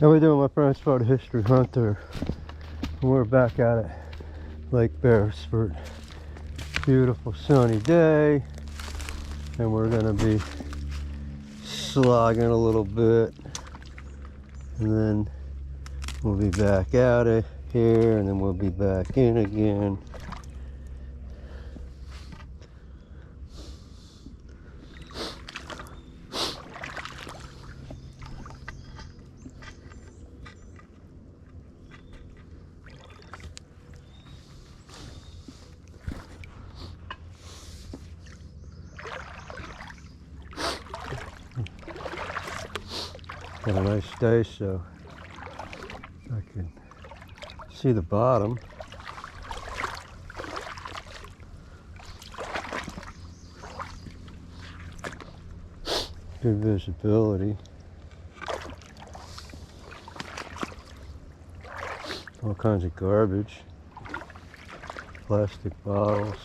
How we doing, my friends? Photo History Hunter. We're back at it, Lake Beresford. Beautiful sunny day, and we're gonna be slogging a little bit, and then we'll be back out of here, and then we'll be back in again. Got a nice day, so I can see the bottom. Good visibility. All kinds of garbage. Plastic bottles.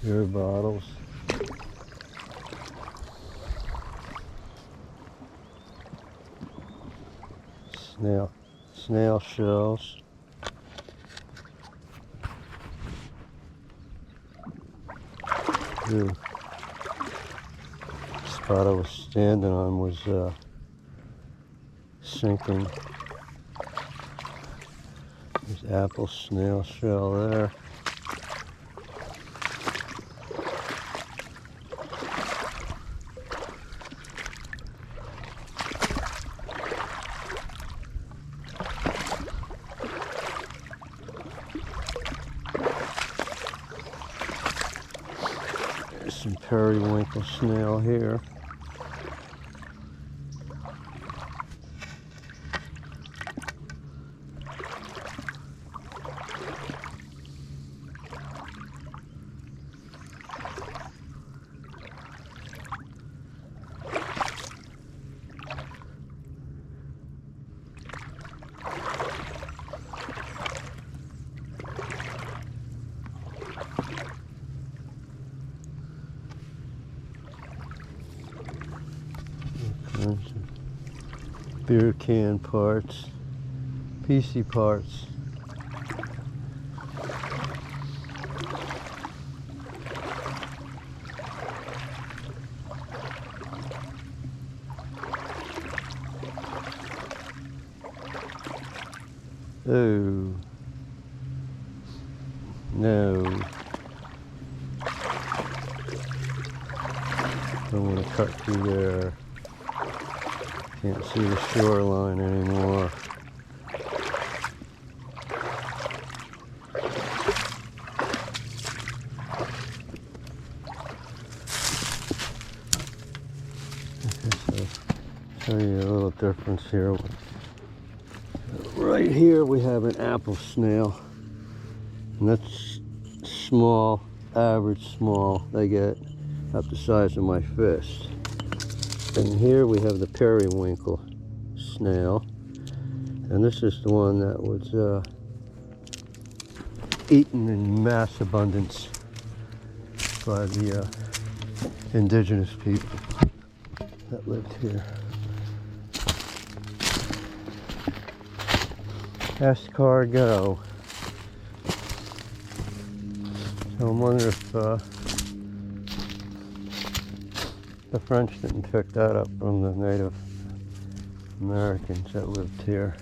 Beer bottles. Snail shells. The spot I was standing on was sinking. There's apple snail shell there. Some periwinkle snail here. Beer can parts, PC parts. Oh, no. Don't want to cut through there. Can't see the shoreline anymore. Okay, so show you a little difference here. Right here we have an apple snail, and that's small, average small. They get up the size of my fist. And here we have the periwinkle snail, and this is the one that was eaten in mass abundance by the indigenous people that lived here. Escargot. So I wonder if the French didn't pick that up from the Native Americans that lived here.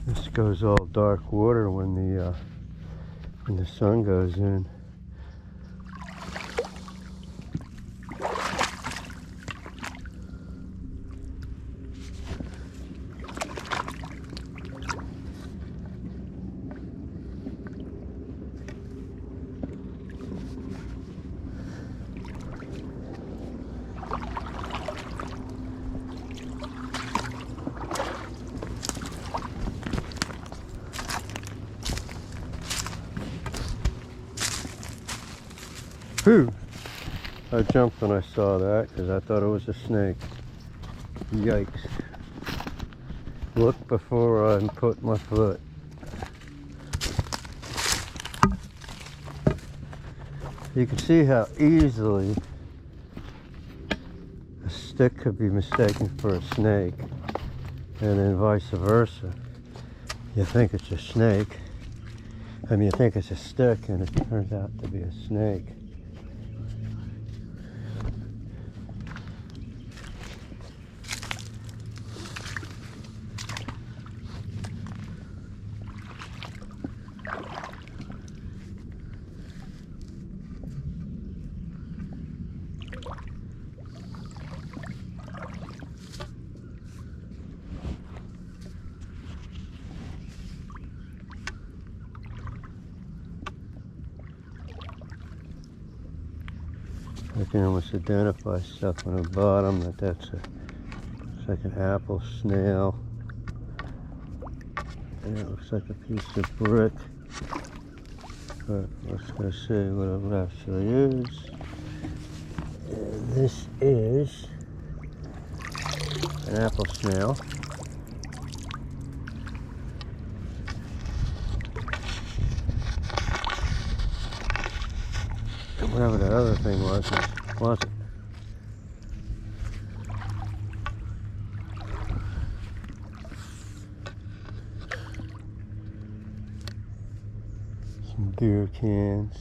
This goes all dark water when the and the sun goes in. Whew! I jumped when I saw that because I thought it was a snake. Yikes. Look before I put my foot. You can see how easily a stick could be mistaken for a snake, and then vice versa. You think it's a snake, you think it's a stick, and it turns out to be a snake. I can almost identify stuff on the bottom that's it's like an apple snail. And it looks like a piece of brick. But let's go see what it actually is. And this is an apple snail. Whatever the other thing was it? Some beer cans.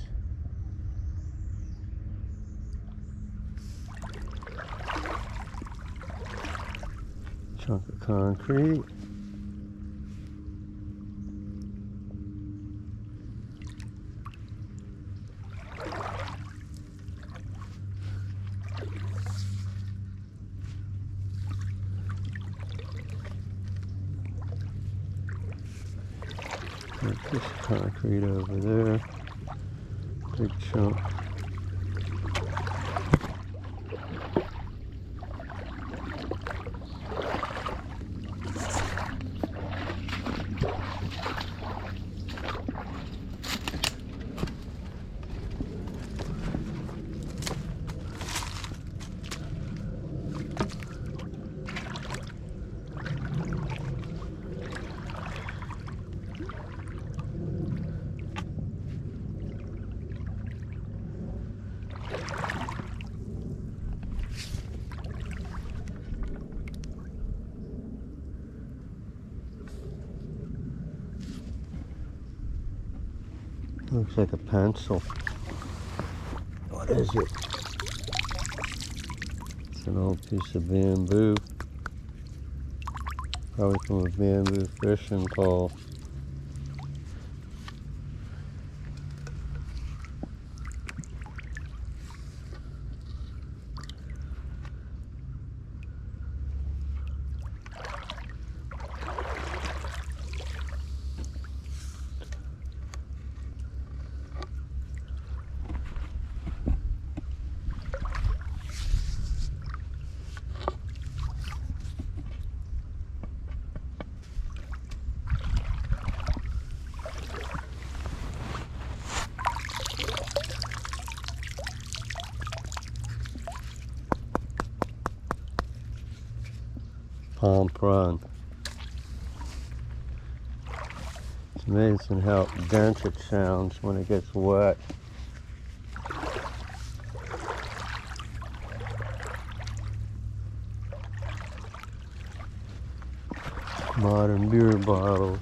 Chunk of concrete. Piece of concrete over there, big chunk. Looks like a pencil. What is it? It's an old piece of bamboo. Probably from a bamboo fishing pole. Palm prawn. It's amazing how dense it sounds when it gets wet. Modern beer bottles.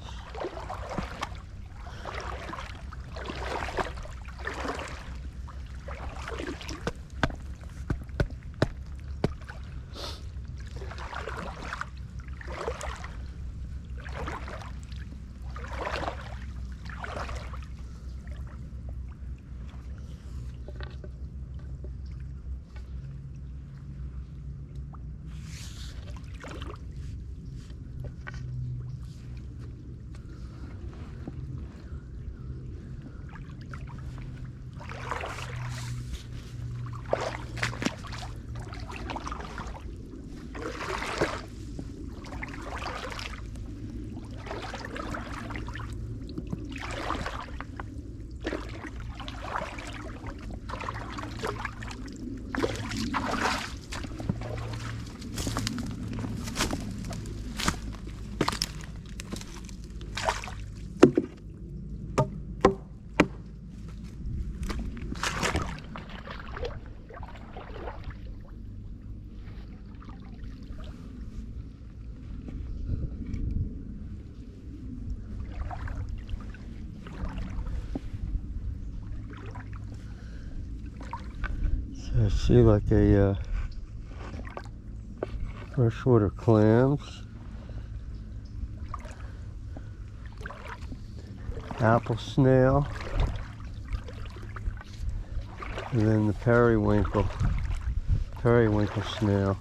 So I see like a freshwater clams, apple snail, and then the periwinkle snail.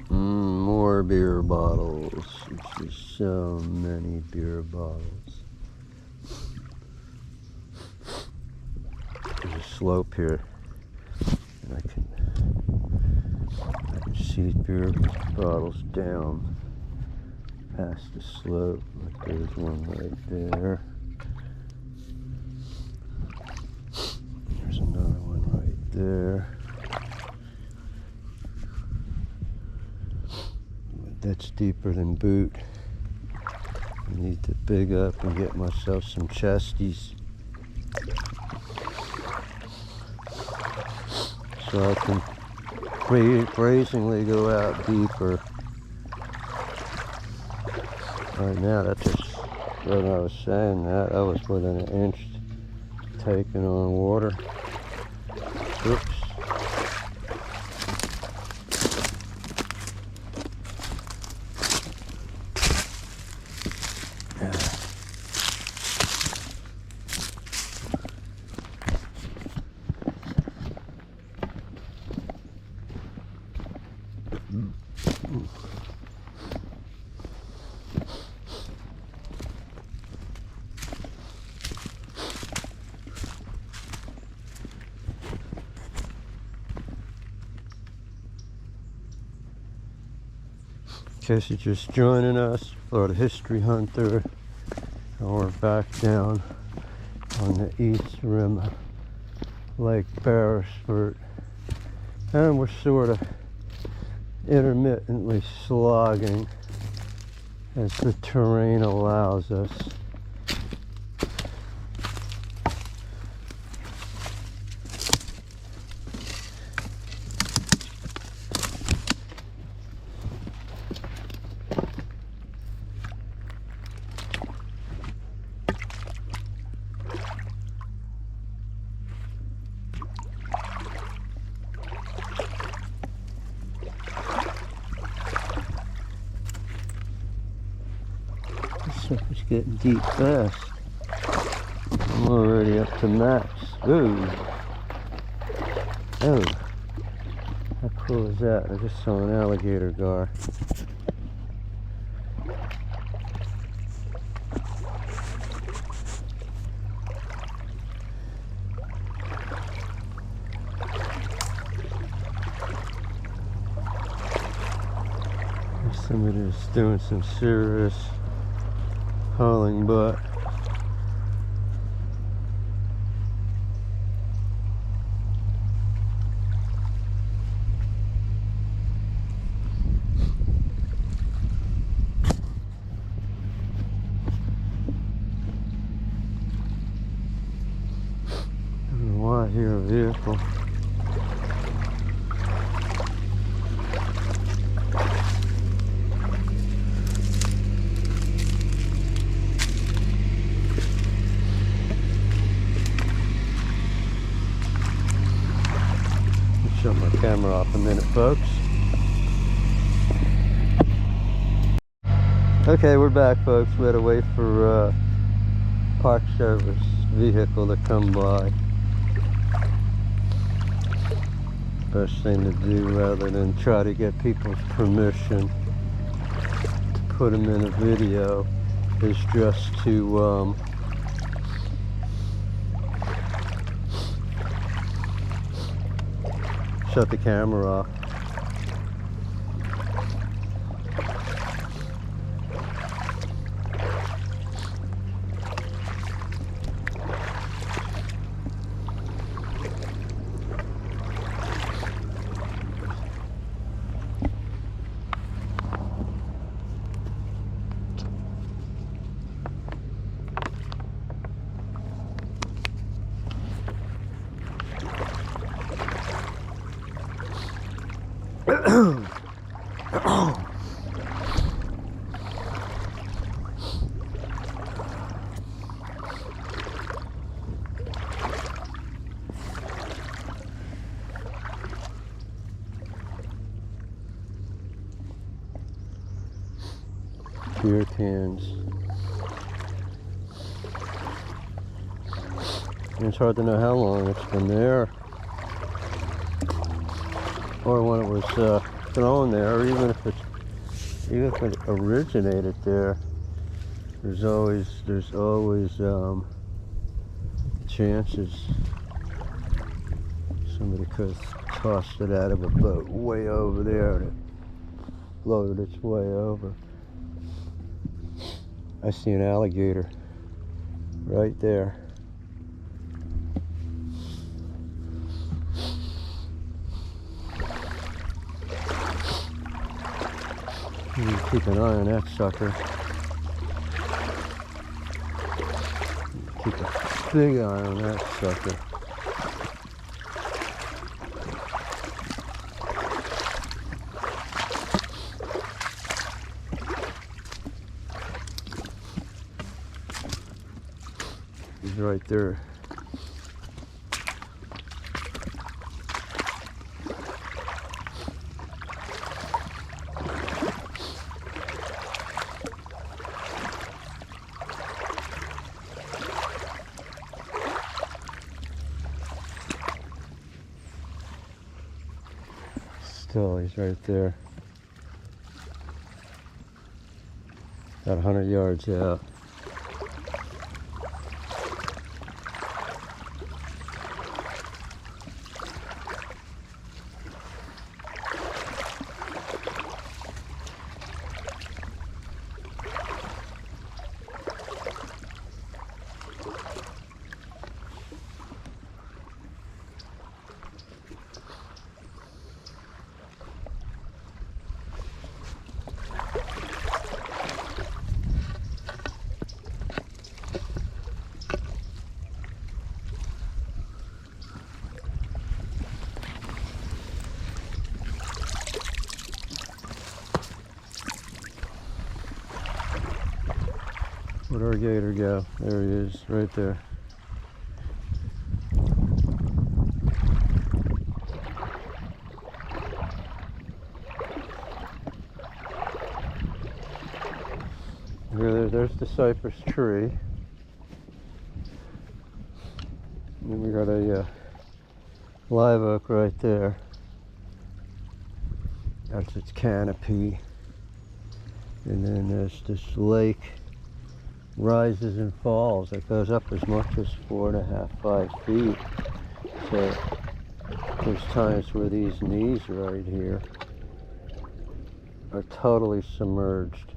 More beer bottles. There's just so many beer bottles. There's a slope here, and I can see beer bottles down past the slope. Like there's one right there. There's another one right there. That's deeper than boot. I need to big up and get myself some chesties so I can brazenly go out deeper. Right now, that's just what I was saying. That was within an inch taking on water. Oops. In case you're just joining us, Florida History Hunter, and we're back down on the east rim of Lake Beresford, and we're sort of intermittently slogging as the terrain allows us. Sucker's getting deep fast. I'm already up to max. Ooh. Oh. How cool is that? I just saw an alligator gar. Somebody is doing some serious hauling butt. vehicle. Shut my camera off a minute, folks. Okay, we're back, folks. We had to wait for Park Service vehicle to come by. Best thing to do, rather than try to get people's permission to put them in a video, is just to shut the camera off. Beer cans. And it's hard to know how long it's been there, or when it was thrown there, or even if it originated there. There's always chances somebody could have tossed it out of a boat way over there and it floated its way over. I see an alligator right there. You keep an eye on that sucker. Keep a big eye on that sucker. He's right there. Still, he's right there. About 100 yards out. Where'd our gator go? There he is, right there. There's the cypress tree. And then we got a live oak right there. That's its canopy. And then there's this lake. Rises and falls. It goes up as much as 4.5, 5 feet. So there's times where these knees right here are totally submerged.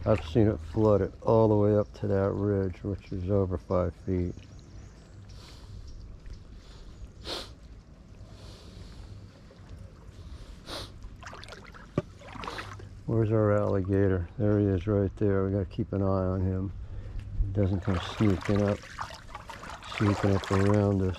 I've seen it flooded all the way up to that ridge, which is over 5 feet. Where's our alligator? There he is right there. We gotta keep an eye on him. He doesn't come sneaking up around us.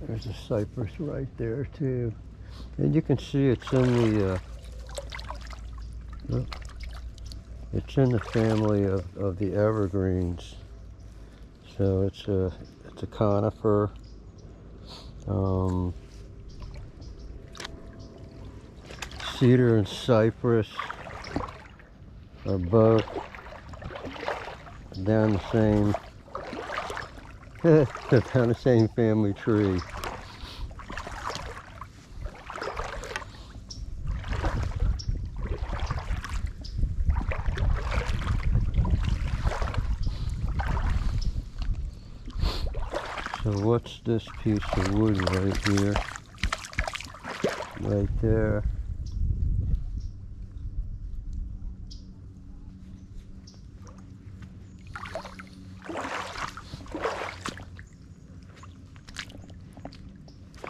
There's a cypress right there too. And you can see it's in the family of the evergreens. So it's a conifer. Cedar and cypress are both down the same down the same family tree. So what's this piece of wood right here? Right there.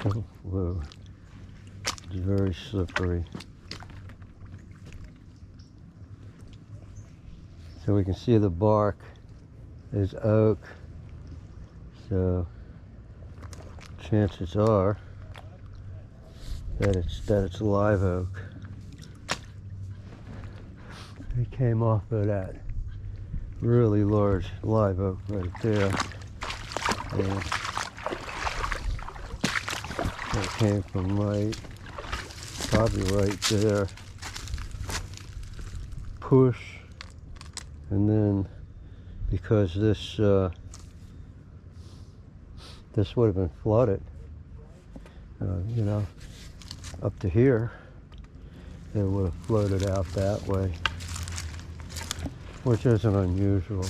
Oh, whoa. It's very slippery. So we can see the bark is oak. So chances are that it's live oak. It came off of that really large live oak right there. And it came from probably right there. Push, and then because this would have been flooded, you know, up to here, it would have floated out that way, which isn't unusual.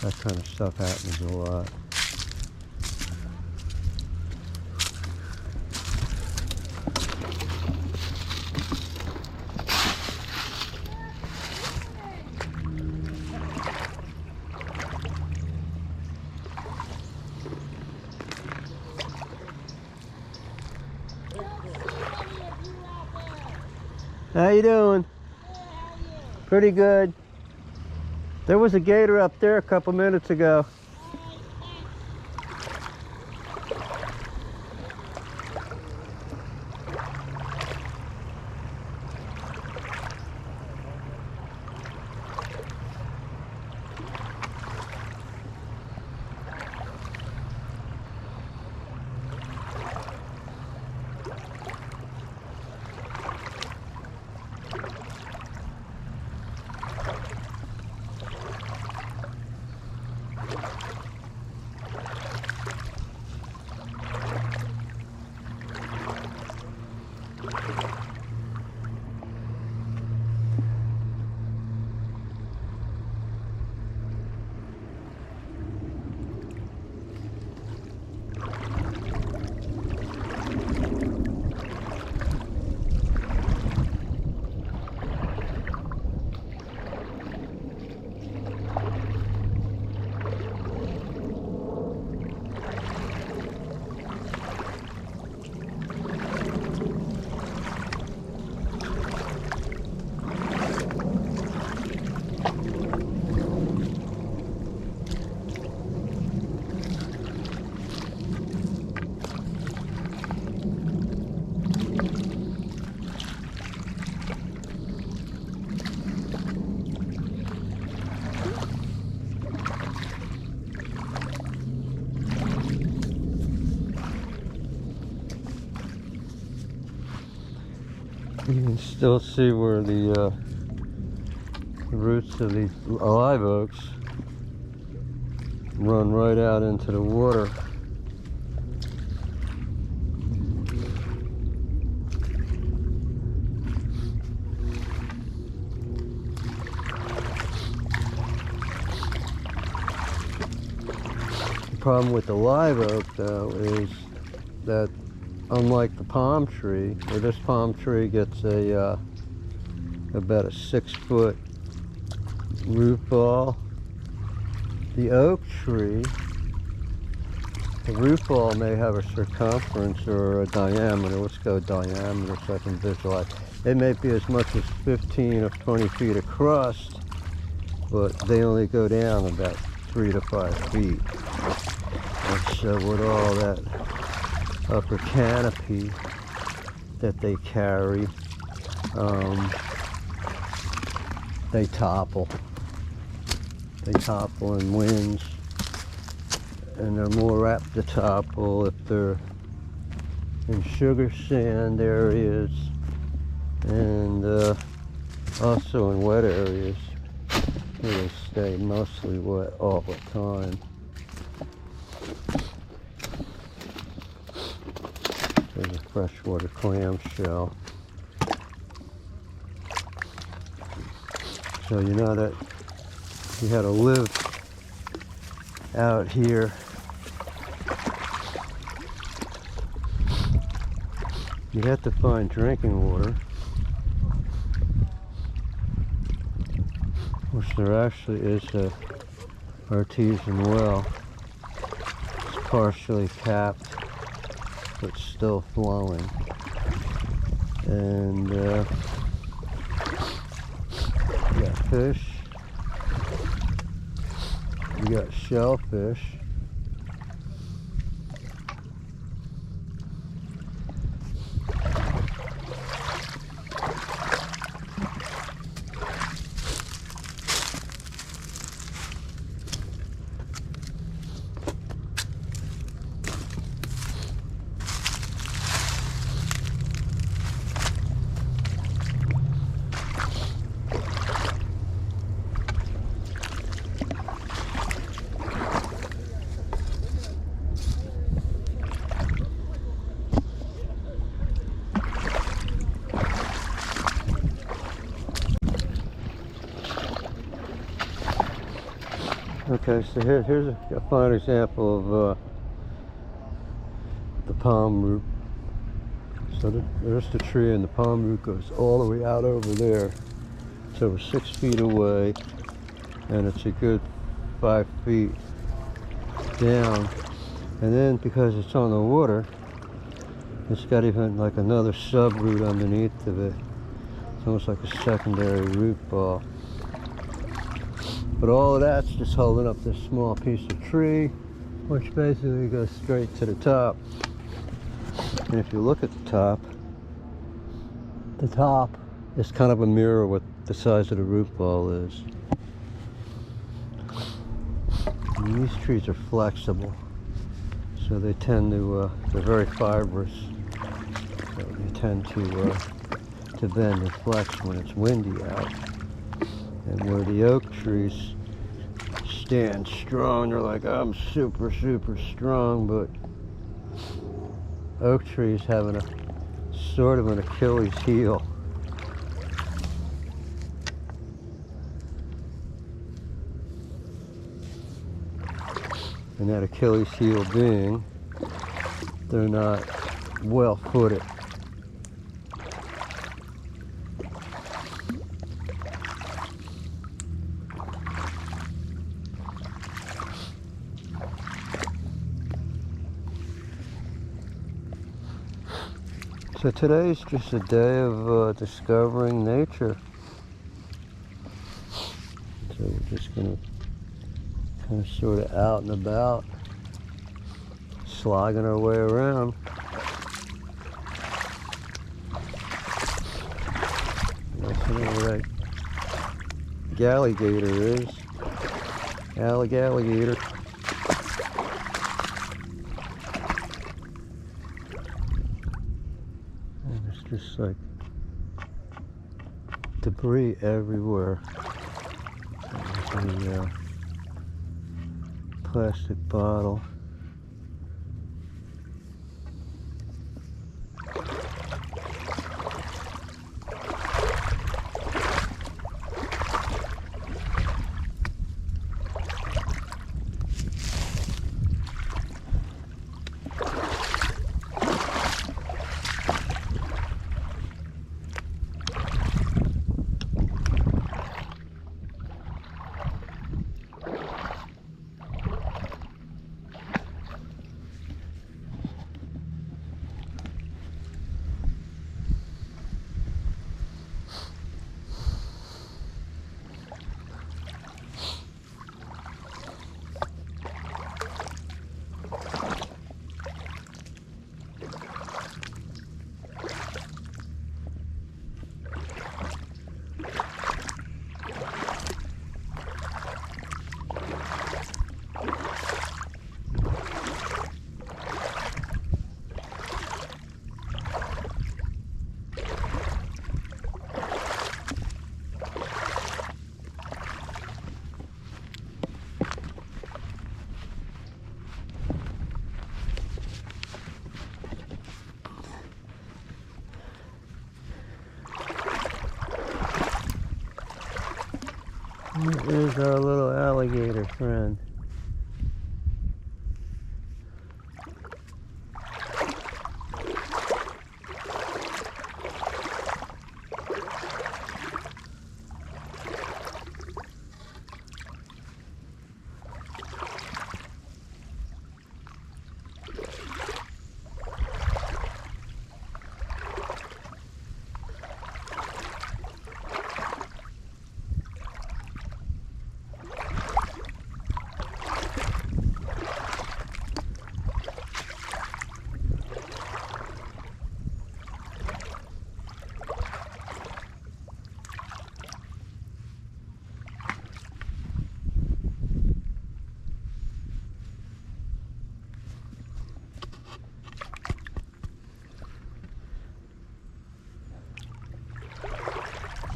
That kind of stuff happens a lot. How you doing? Good, how are you? Pretty good. There was a gator up there a couple minutes ago. You can still see where the roots of these live oaks run right out into the water. The problem with the live oak, though, is that unlike the palm tree, where this palm tree gets about a 6-foot root ball, the oak tree, the root ball may have a circumference or a diameter. Let's go diameter so I can visualize. It may be as much as 15 or 20 feet across, but they only go down about 3 to 5 feet. And so with all that upper canopy that they carry, they topple. They topple in winds, and they're more apt to topple if they're in sugar sand areas and also in wet areas where they stay mostly wet all the time. There's a freshwater clam shell. So you know that you had to live out here. You have to find drinking water, which there actually is a artesian well. It's partially capped, but still flowing. And you got fish, you got shellfish, Okay, so here's a fine example of the palm root. So there's the tree, and the palm root goes all the way out over there. It's over 6 feet away, and it's a good 5 feet down. And then because it's on the water, it's got even like another sub root underneath of it. It's almost like a secondary root ball. But all of that's just holding up this small piece of tree, which basically goes straight to the top. And if you look at the top is kind of a mirror what the size of the root ball is. And these trees are flexible, so they tend to, they're very fibrous, so they tend to bend and flex when it's windy out. And where the oak trees stand strong, they're like, I'm super, super strong, but oak trees having a sort of an Achilles heel. And that Achilles heel being, they're not well-footed. So today's just a day of discovering nature. So we're just going to kind of sort of out and about, slogging our way around. That's where that galligator is. Alligator. Just like debris everywhere. There's a plastic bottle. There's our little alligator friend.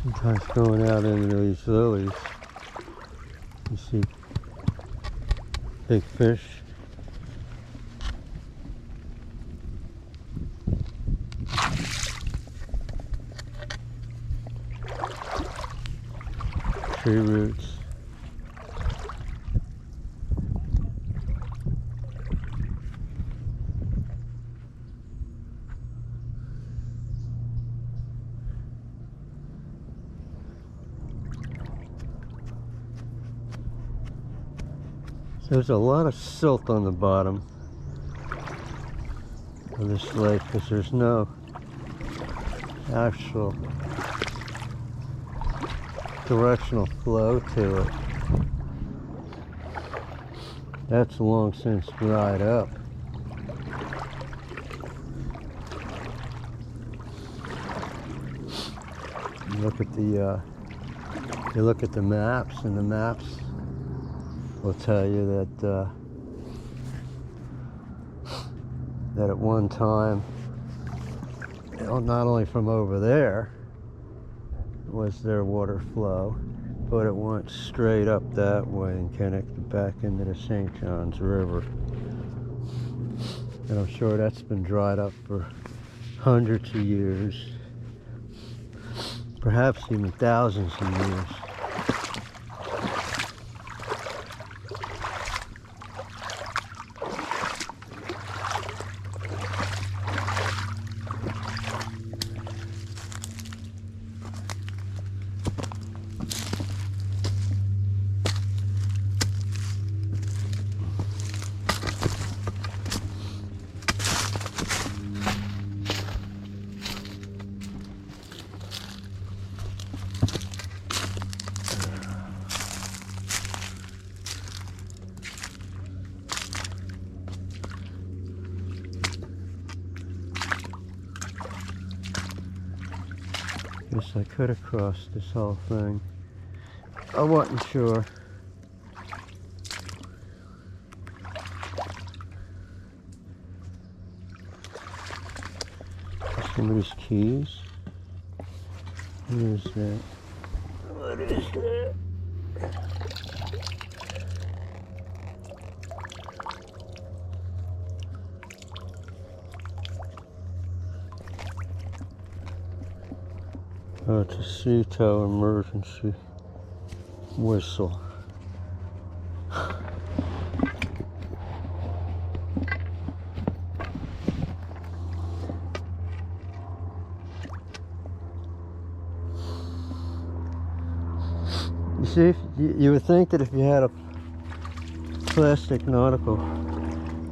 Sometimes going out into these lilies, you see big fish. Tree roots. There's a lot of silt on the bottom of this lake because there's no actual directional flow to it. That's long since dried up. You look at the maps, and the maps will tell you that that at one time, not only from over there was there water flow, but it went straight up that way and connected back into the St. John's River. And I'm sure that's been dried up for hundreds of years, perhaps even thousands of years. Guess I could have crossed this whole thing. I wasn't sure. Somebody's keys. What is that? What is that? Oh, it's a sea tow emergency whistle. You see, you would think that if you had a plastic nautical,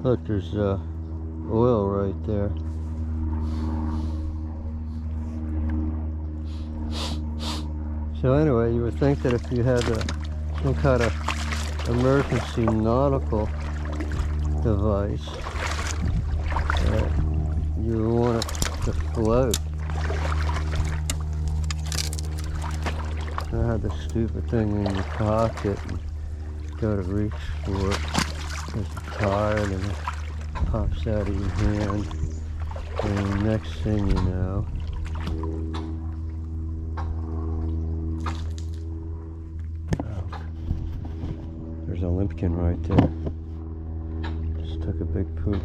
look, there's oil right there. So anyway, you would think that if you had some kind of emergency nautical device, you would want it to float. Not have the stupid thing in your pocket and go to reach for it because you're tired and it pops out of your hand. And the next thing you know, there's a limpkin right there. Just took a big poop.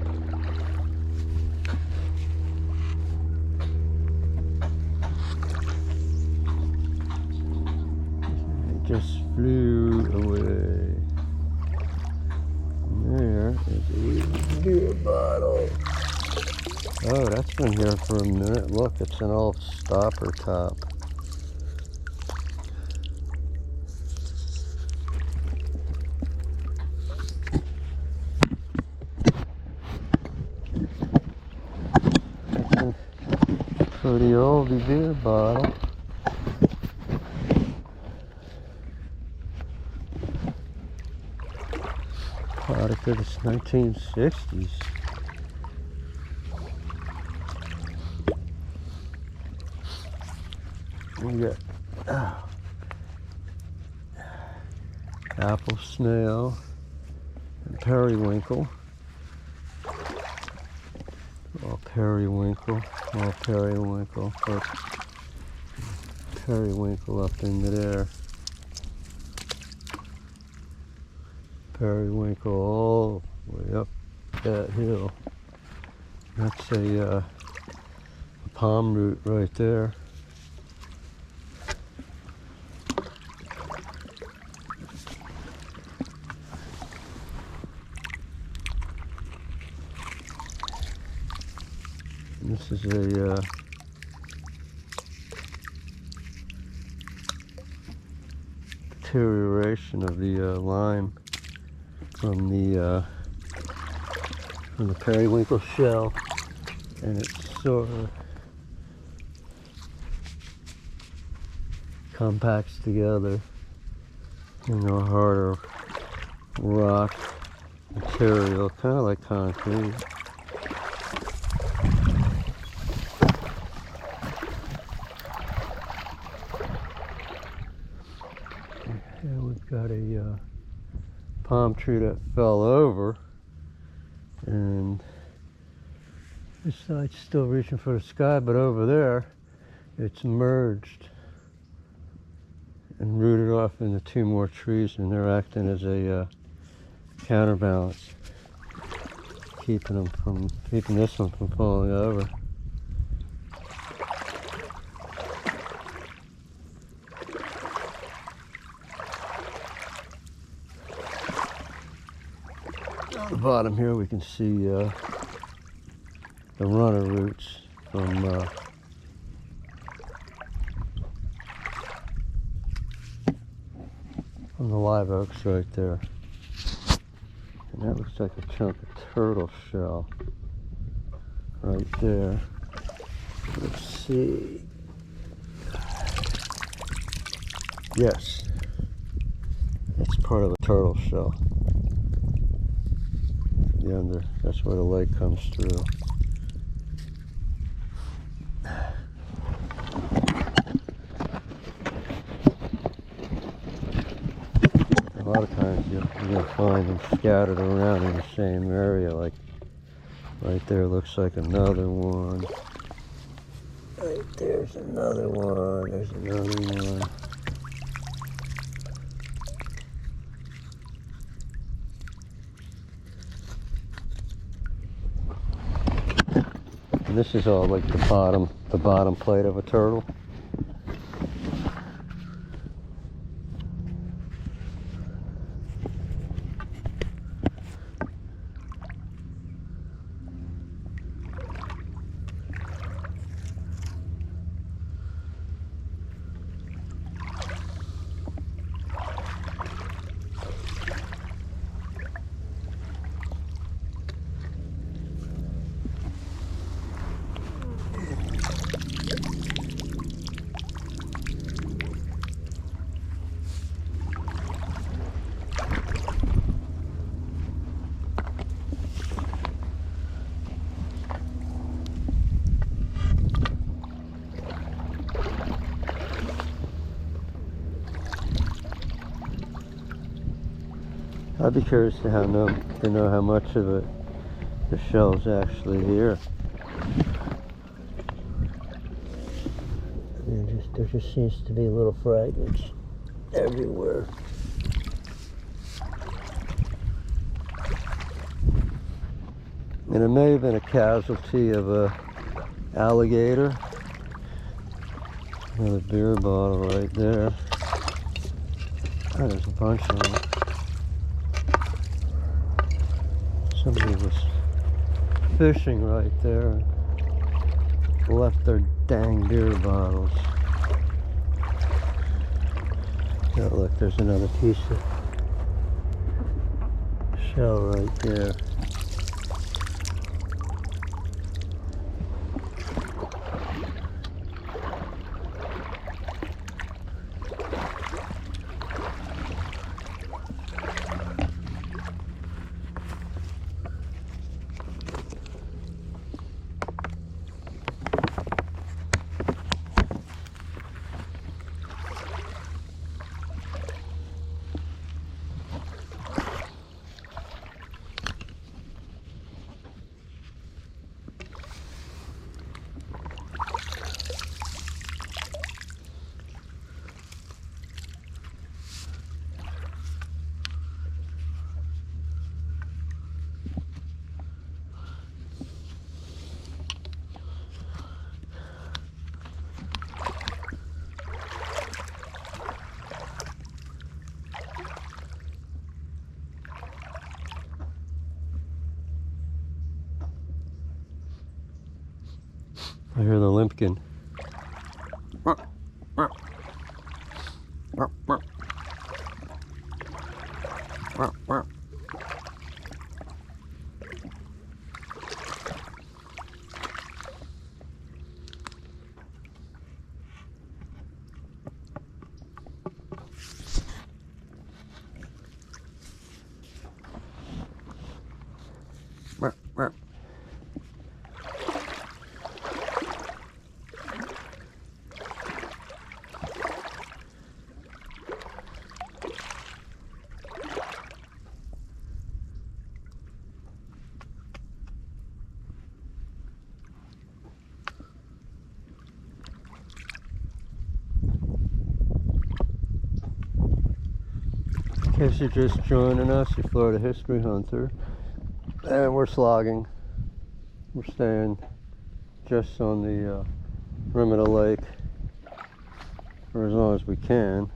It just flew Oh, that's been here for a minute. Look, it's an old stopper top. That's a pretty oldie beer bottle. Product of the 1960s. We got apple snail and periwinkle. All periwinkle, all periwinkle. Look, periwinkle up into there. Periwinkle all the way up that hill. That's a palm root right there. This is a deterioration of the lime from the periwinkle shell, and it's sort of compacts together in a harder rock material, kind of like concrete. And we've got a palm tree that fell over, and this side's still reaching for the sky, but over there it's merged and rooted off into two more trees, and they're acting as a counterbalance, keeping this one from falling over. On the bottom here we can see the runner roots from the live oaks right there. And that looks like a chunk of turtle shell right there. Let's see. Yes, it's part of a turtle shell. That's where the lake comes through. A lot of times you're going to find them scattered around in the same area, like right there looks like another one. Right there's another one, there's another one. And this is all like the bottom plate of a turtle. I'd be curious to know how much of it the shell's actually here. There just seems to be little fragments everywhere. And it may have been a casualty of a alligator. Another beer bottle right there. Oh, there's a bunch of them. Somebody was fishing right there. left their dang beer bottles. Oh, look, there's another piece of shell right there. I hear the limpkin. In case you're just joining us, your Florida History Hunter, and we're slogging. We're staying just on the rim of the lake for as long as we can.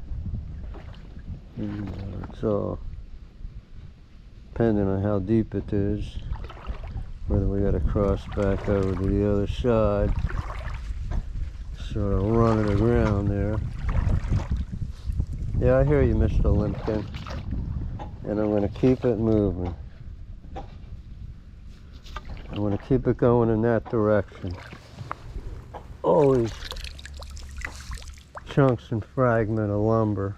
It's all depending on how deep it is, whether we got to cross back over to the other side, sort of run it around there. Yeah, I hear you, Mr. Limpkin. And I'm going to keep it moving. I'm going to keep it going in that direction. Always chunks and fragment of lumber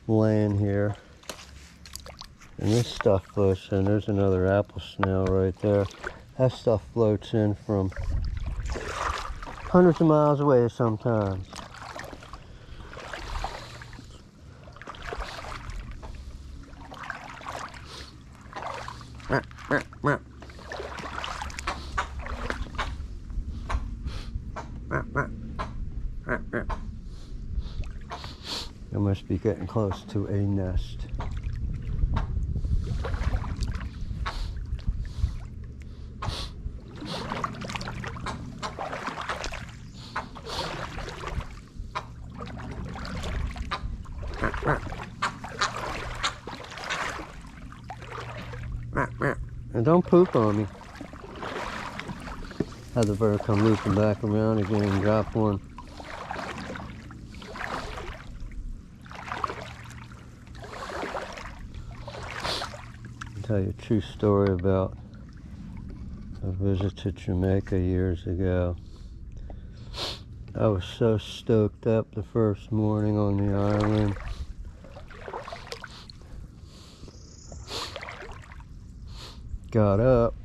laying here. And this stuff floats in. There's another apple snail right there. That stuff floats in from hundreds of miles away sometimes. I must be getting close to a nest. And don't poop on me. Have the bird come looping back around again and drop one. I'll tell you a true story about a visit to Jamaica years ago. I was so stoked up the first morning on the island. Got up,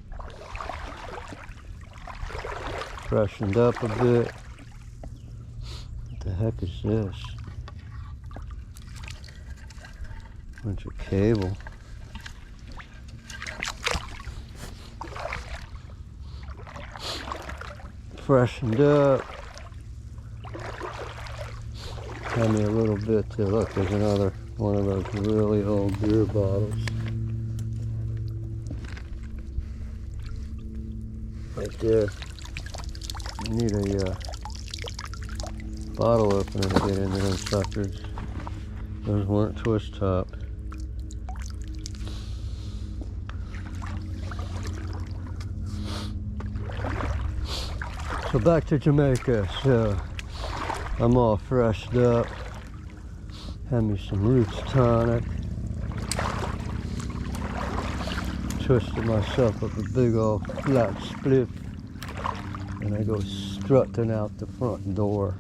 freshened up a bit. What the heck is this? Bunch of cable. Freshened up. Had me a little bit to look. There's another one of those really old beer bottles. Right there. You need a bottle opener to get into them suckers. Those weren't twist top. So back to Jamaica. So I'm all freshed up. Had me some Roots tonic. Twisted myself up a big old flat spliff, and I go strutting out the front door.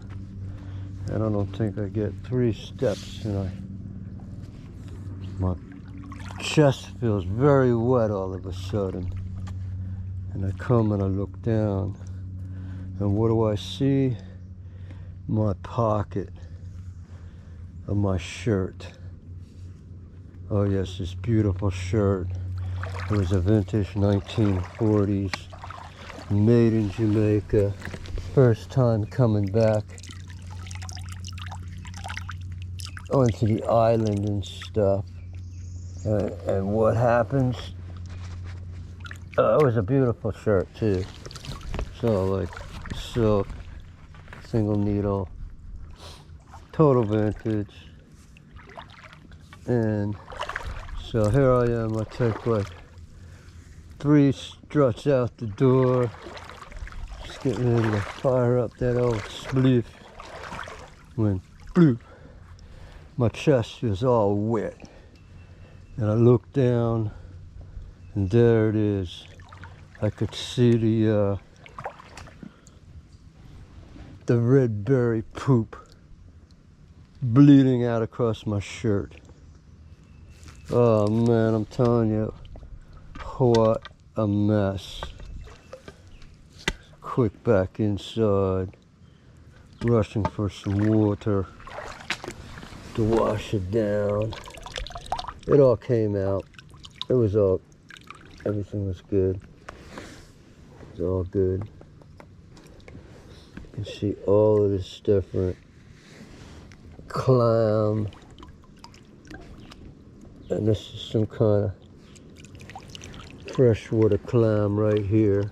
And I don't think I get 3 steps, and my chest feels very wet all of a sudden. And I come and I look down, and what do I see? My pocket of my shirt. Oh yes, this beautiful shirt. It was a vintage 1940s, made in Jamaica. First time coming back onto the island and stuff. And what happens? It was a beautiful shirt too. So like silk, single needle, total vintage. And so here I am, I take like 3 struts out the door, just getting ready to fire up that old spliff, when bloop, my chest was all wet. And I look down, and there it is. I could see the red berry poop bleeding out across my shirt. Oh man, I'm telling you, what a mess. Quick back inside, rushing for some water to wash it down. It all came out. It was all, everything was good. It was all good. You can see all of this different clam. And this is some kind of freshwater clam right here.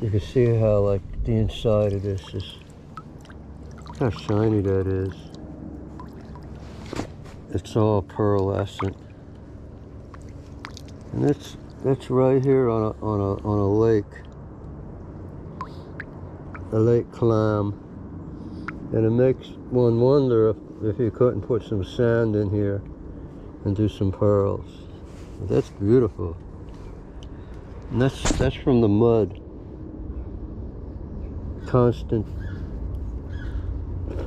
You can see how like the inside of this is, how shiny that is. It's all pearlescent. And that's right here on a lake. A lake clam. And it makes one wonder if you couldn't put some sand in here and do some pearls. That's beautiful. And that's from the mud. Constant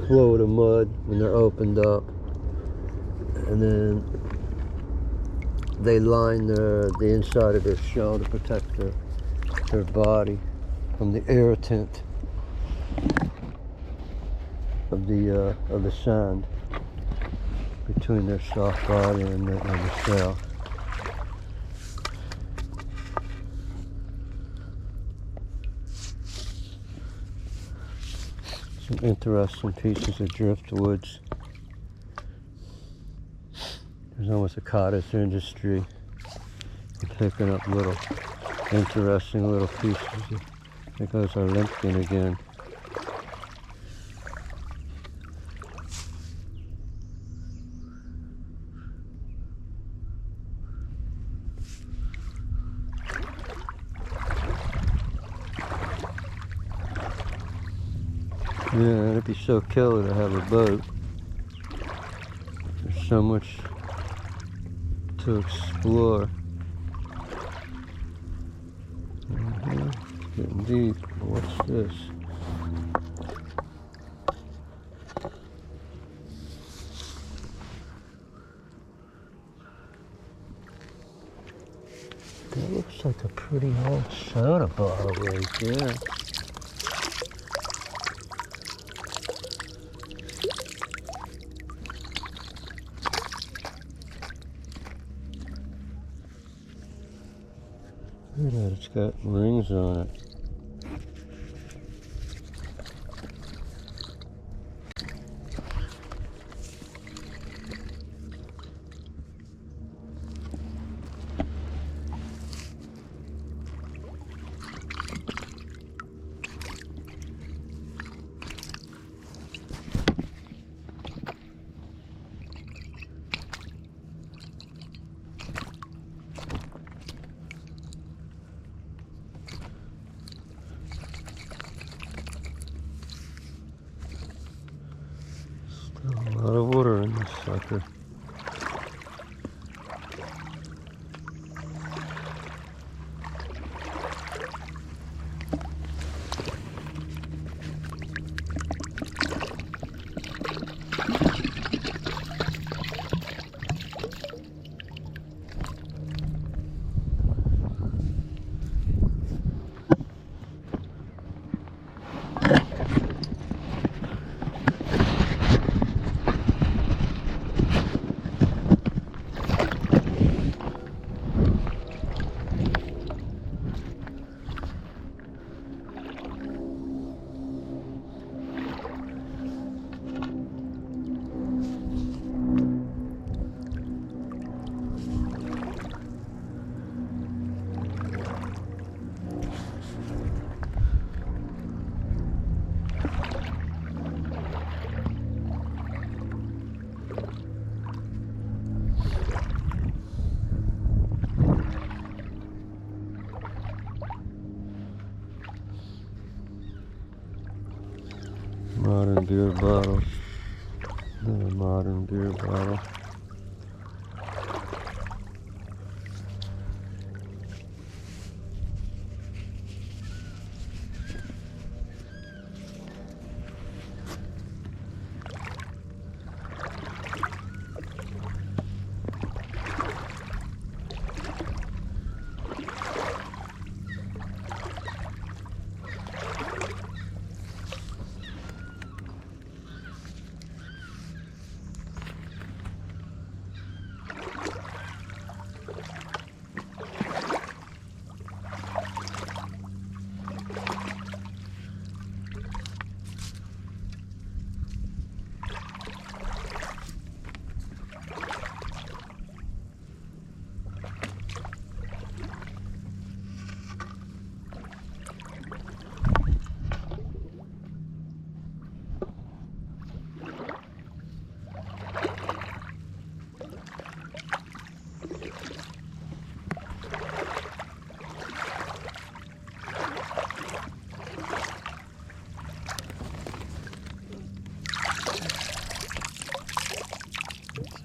flow of mud when they're opened up, and then they line the inside of their shell to protect their body from the irritant of the sand between their soft body and the shell. Some interesting pieces of driftwoods. There's almost a cottage industry in picking up little interesting little pieces. There goes our limpkin again. Yeah, it'd be so killer to have a boat. There's so much to explore. It's getting deep. What's this? That looks like a pretty old soda bottle right there. Look at that, it's got rings on it.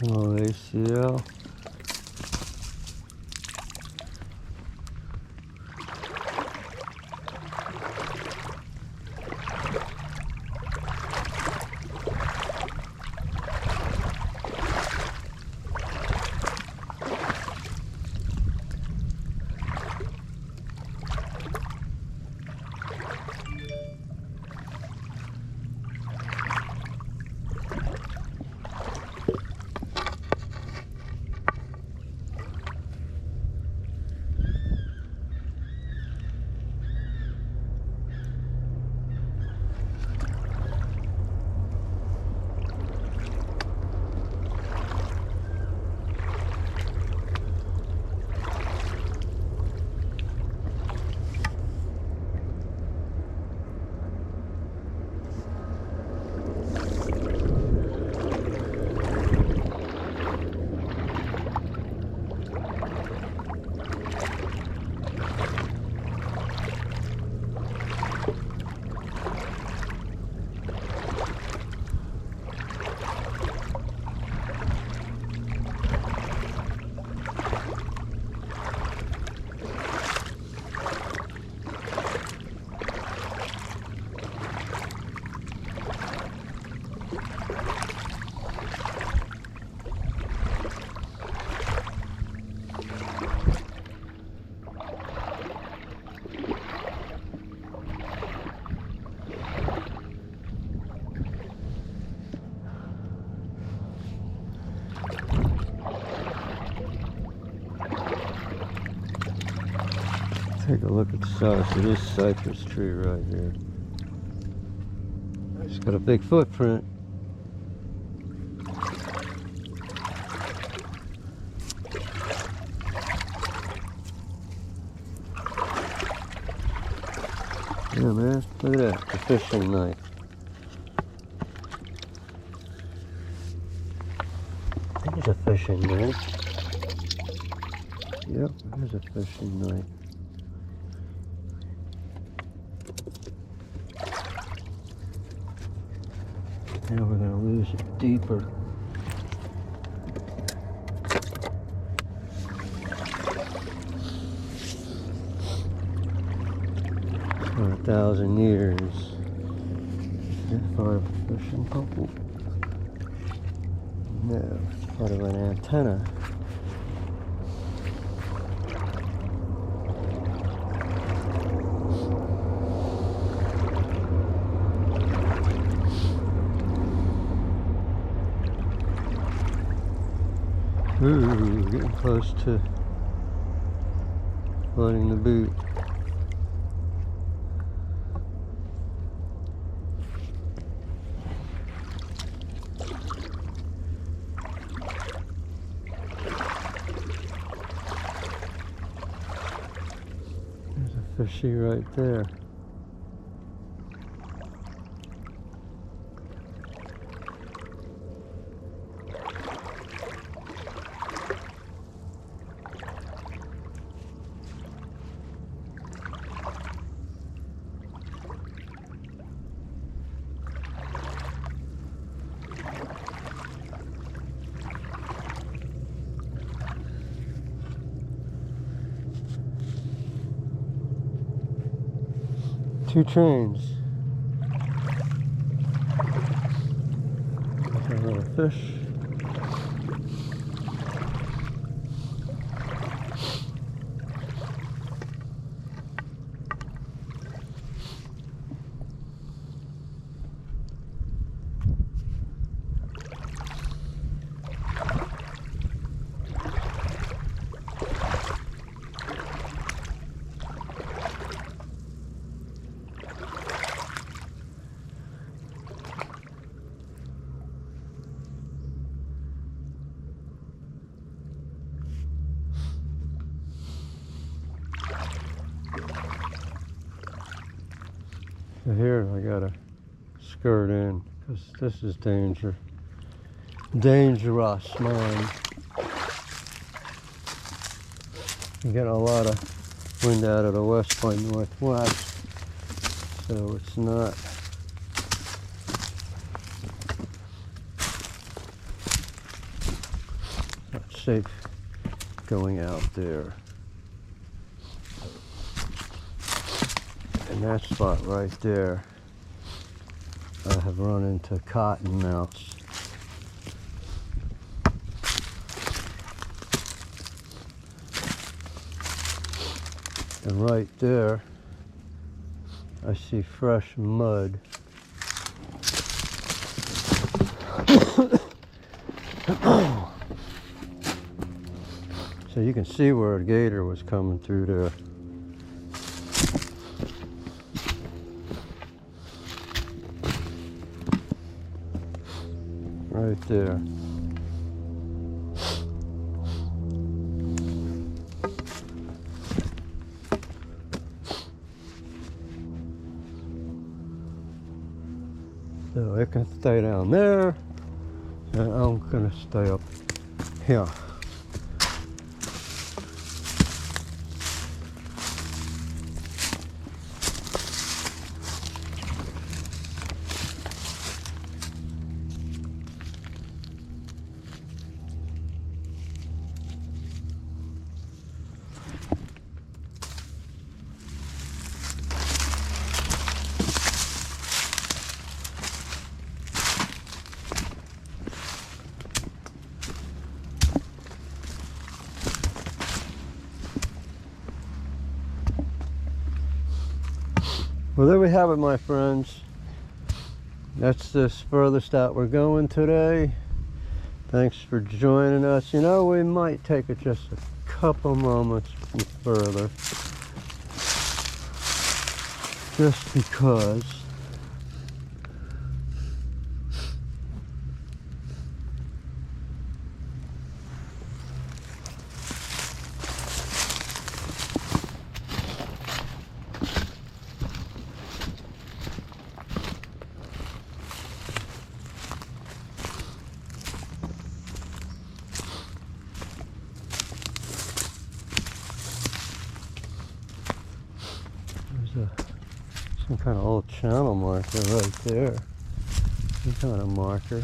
Small ACL. Take a look at the size of this cypress tree right here. It's got a big footprint. Yeah, man, look at that, the fishing knife. I think it's a fishing knife. Yep, it is a fishing knife. Now we're going to lose it deeper. For 1,000 years. Is that part of a fishing pole? No, it's part of an antenna. Ooh, getting close to flooding the boot. There's a fishy right there. Two trains. A little fish. So here I gotta skirt in because this is dangerous, man. You get a lot of wind out of the west by northwest, so it's not not safe going out there. In that spot right there, I have run into cottonmouths. And right there, I see fresh mud. So you can see where a gator was coming through there. Right there. So it can stay down there, and I'm gonna stay up here. Well, there we have it, my friends. That's the furthest out we're going today. Thanks for joining us. You know, we might take it just a couple moments further, just because some kind of old channel marker right there. Some kind of marker.